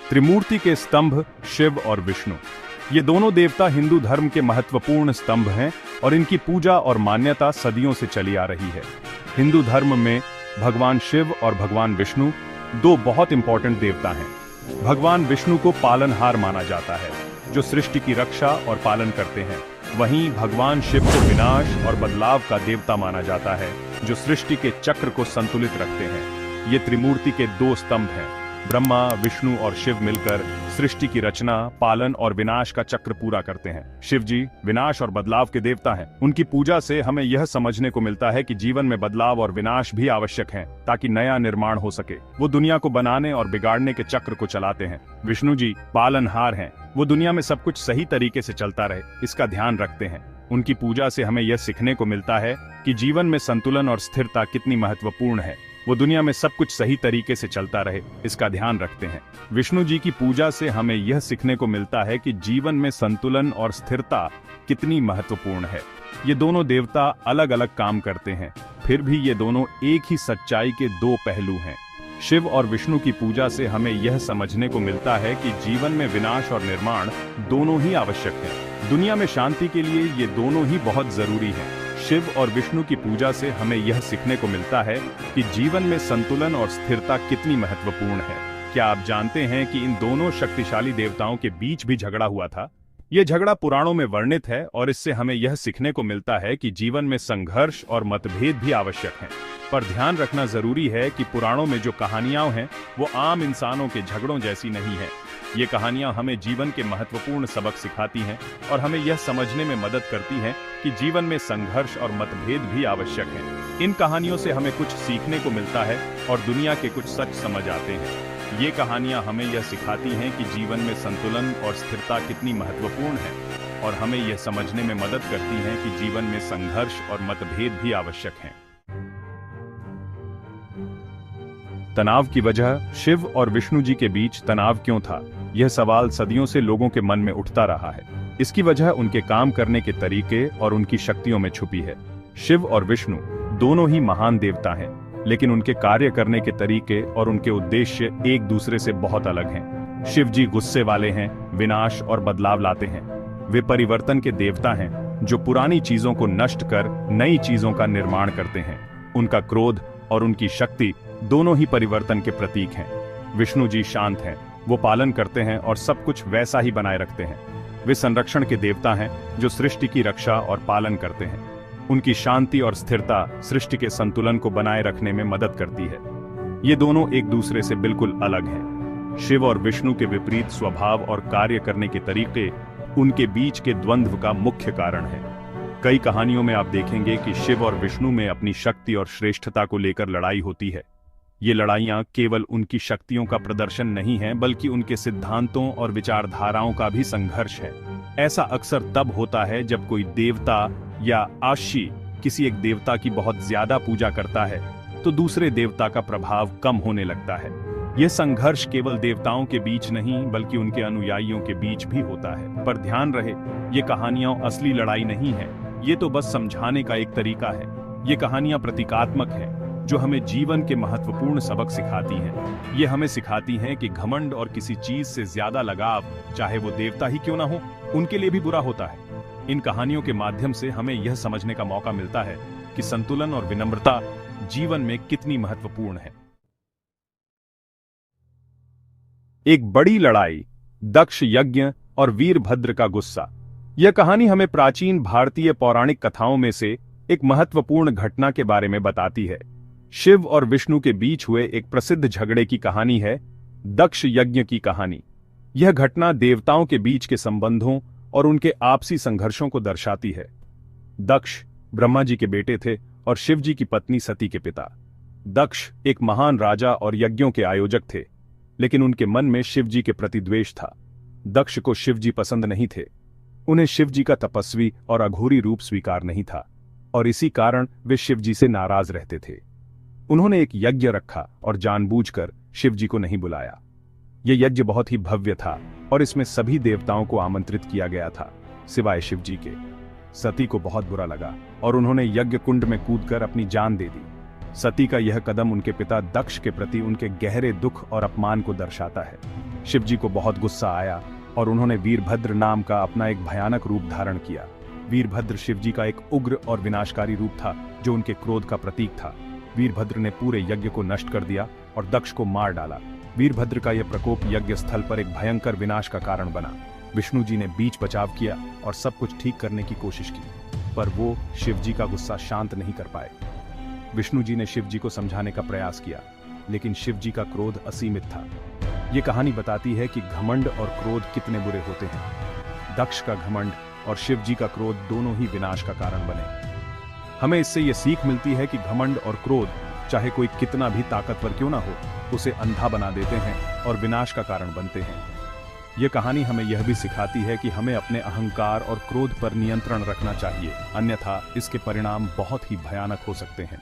त्रिमूर्ति के स्तंभ शिव और विष्णु, ये दोनों देवता हिंदू धर्म के महत्वपूर्ण स्तंभ हैं और इनकी पूजा और मान्यता सदियों से चली आ रही है। हिंदू धर्म में भगवान शिव और भगवान विष्णु दो बहुत इंपॉर्टेंट देवता हैं। भगवान विष्णु को पालनहार माना जाता है, जो सृष्टि की रक्षा और पालन करते हैं। वहीं भगवान शिव को विनाश और बदलाव का देवता माना जाता है, जो सृष्टि के चक्र को संतुलित रखते हैं। ये त्रिमूर्ति के दो स्तंभ हैं। ब्रह्मा, विष्णु और शिव मिलकर सृष्टि की रचना, पालन और विनाश का चक्र पूरा करते हैं। शिव जी विनाश और बदलाव के देवता हैं। उनकी पूजा से हमें यह समझने को मिलता है कि जीवन में बदलाव और विनाश भी आवश्यक हैं, ताकि नया निर्माण हो सके। वो दुनिया को बनाने और बिगाड़ने के चक्र को चलाते हैं। विष्णु जी पालनहार हैं। वो दुनिया में सब कुछ सही तरीके से चलता रहे, इसका ध्यान रखते हैं। उनकी पूजा से हमें यह सीखने को मिलता है कि जीवन में संतुलन और स्थिरता कितनी महत्वपूर्ण है। वो दुनिया में सब कुछ सही तरीके से चलता रहे, इसका ध्यान रखते हैं। विष्णु जी की पूजा से हमें यह सीखने को मिलता है कि जीवन में संतुलन और स्थिरता कितनी महत्वपूर्ण है। ये दोनों देवता अलग अलग काम करते हैं, फिर भी ये दोनों एक ही सच्चाई के दो पहलू हैं। शिव और विष्णु की पूजा से हमें यह समझने को मिलता है कि जीवन में विनाश और निर्माण दोनों ही आवश्यक हैं। दुनिया में शांति के लिए ये दोनों ही बहुत जरूरी हैं। शिव और विष्णु की पूजा से हमें यह सीखने को मिलता है कि जीवन में संतुलन और स्थिरता कितनी महत्वपूर्ण है। क्या आप जानते हैं कि इन दोनों शक्तिशाली देवताओं के बीच भी झगड़ा हुआ था? यह झगड़ा पुराणों में वर्णित है और इससे हमें यह सीखने को मिलता है कि जीवन में संघर्ष और मतभेद भी आवश्यक हैं। पर ध्यान रखना जरूरी है कि पुराणों में जो कहानियां हैं वो आम इंसानों के झगड़ों जैसी नहीं है। ये कहानियां हमें जीवन के महत्वपूर्ण सबक सिखाती हैं और हमें यह समझने में मदद करती हैं कि जीवन में संघर्ष और मतभेद भी आवश्यक हैं। इन कहानियों से हमें कुछ सीखने को मिलता है और दुनिया के कुछ सच समझ आते हैं। ये कहानियां हमें यह सिखाती हैं कि जीवन में संतुलन और स्थिरता कितनी महत्वपूर्ण है और हमें यह समझने में मदद करती हैं कि जीवन में संघर्ष और मतभेद भी आवश्यक हैं। तनाव की वजह शिव और विष्णु जी के बीच तनाव क्यों था? यह सवाल सदियों से लोगों के मन में उठता रहा है। इसकी वजह उनके काम करने के तरीके और उनकी शक्तियों में छुपी है। शिव और विष्णु दोनों ही महान देवता हैं, लेकिन उनके कार्य करने के तरीके और उनके उद्देश्य एक दूसरे से बहुत अलग हैं। शिव जी गुस्से वाले हैं, विनाश और बदलाव लाते हैं। वे परिवर्तन के देवता हैं, जो पुरानी चीजों को नष्ट कर नई चीजों का निर्माण करते हैं। उनका क्रोध और उनकी शक्ति दोनों ही परिवर्तन के प्रतीक हैं। विष्णु जी शांत हैं, वो पालन करते हैं और सब कुछ वैसा ही बनाए रखते हैं। वे संरक्षण के देवता हैं, जो सृष्टि की रक्षा और पालन करते हैं। उनकी शांति और स्थिरता सृष्टि के संतुलन को बनाए रखने में मदद करती है। ये दोनों एक दूसरे से बिल्कुल अलग हैं। शिव और विष्णु के विपरीत स्वभाव और कार्य करने के तरीके उनके बीच के द्वंद्व का मुख्य कारण है। कई कहानियों में आप देखेंगे कि शिव और विष्णु में अपनी शक्ति और श्रेष्ठता को लेकर लड़ाई होती है। ये लड़ाइयां केवल उनकी शक्तियों का प्रदर्शन नहीं है, बल्कि उनके सिद्धांतों और विचारधाराओं का भी संघर्ष है। ऐसा अक्सर तब होता है जब कोई देवता या आशी किसी एक देवता की बहुत ज्यादा पूजा करता है, तो दूसरे देवता का प्रभाव कम होने लगता है। यह संघर्ष केवल देवताओं के बीच नहीं, बल्कि उनके अनुयायियों के बीच भी होता है। पर ध्यान रहे, ये कहानियां असली लड़ाई नहीं है। ये तो बस समझाने का एक तरीका है। ये कहानियां प्रतीकात्मक है, जो हमें जीवन के महत्वपूर्ण सबक सिखाती हैं। ये हमें सिखाती हैं कि घमंड और किसी चीज से ज्यादा लगाव, चाहे वो देवता ही क्यों ना हो, उनके लिए भी बुरा होता है। इन कहानियों के माध्यम से हमें यह समझने का मौका मिलता है कि संतुलन और विनम्रता जीवन में कितनी महत्वपूर्ण है। एक बड़ी लड़ाई, दक्ष यज्ञ और वीरभद्र का गुस्सा। यह कहानी हमें प्राचीन भारतीय पौराणिक कथाओं में से एक महत्वपूर्ण घटना के बारे में बताती है। शिव और विष्णु के बीच हुए एक प्रसिद्ध झगड़े की कहानी है दक्ष यज्ञ की कहानी। यह घटना देवताओं के बीच के संबंधों और उनके आपसी संघर्षों को दर्शाती है। दक्ष ब्रह्मा जी के बेटे थे और शिव जी की पत्नी सती के पिता। दक्ष एक महान राजा और यज्ञों के आयोजक थे, लेकिन उनके मन में शिव जी के प्रति द्वेष था। दक्ष को शिव जी पसंद नहीं थे। उन्हें शिव जी का तपस्वी और अघोरी रूप स्वीकार नहीं था और इसी कारण वे शिव जी से नाराज रहते थे। उन्होंने एक यज्ञ रखा और जानबूझकर शिव जी को नहीं बुलाया। यह यज्ञ बहुत ही भव्य था और इसमें सभी देवताओं को आमंत्रित किया गया था, सिवाय शिव जी के। सती को बहुत बुरा लगा और उन्होंने यज्ञ कुंड में कूदकर अपनी जान दे दी। सती का यह कदम उनके पिता दक्ष के प्रति उनके गहरे दुख और अपमान को दर्शाता है। शिवजी को बहुत गुस्सा आया और उन्होंने वीरभद्र नाम का अपना एक भयानक रूप धारण किया। वीरभद्र शिवजी का एक उग्र और विनाशकारी रूप था जो उनके क्रोध का प्रतीक था। वीरभद्र ने पूरे यज्ञ को नष्ट कर दिया और दक्ष को मार डाला। वीरभद्र का यह प्रकोप यज्ञ स्थल पर एक भयंकर विनाश का कारण बना। विष्णु जी ने बीच बचाव किया और सब कुछ ठीक करने की कोशिश की, पर वो शिवजी का गुस्सा शांत नहीं कर पाए। विष्णु जी ने शिवजी को समझाने का प्रयास किया, लेकिन शिवजी का क्रोध असीमित था। ये कहानी बताती है कि घमंड और क्रोध कितने बुरे होते हैं। दक्ष का घमंड और शिवजी का क्रोध दोनों ही विनाश का कारण बने। हमें इससे ये सीख मिलती है कि घमंड और क्रोध चाहे कोई कितना भी ताकतवर क्यों ना हो, उसे अंधा बना देते हैं और विनाश का कारण बनते हैं। यह कहानी हमें यह भी सिखाती है कि हमें अपने अहंकार और क्रोध पर नियंत्रण रखना चाहिए, अन्यथा इसके परिणाम बहुत ही भयानक हो सकते हैं।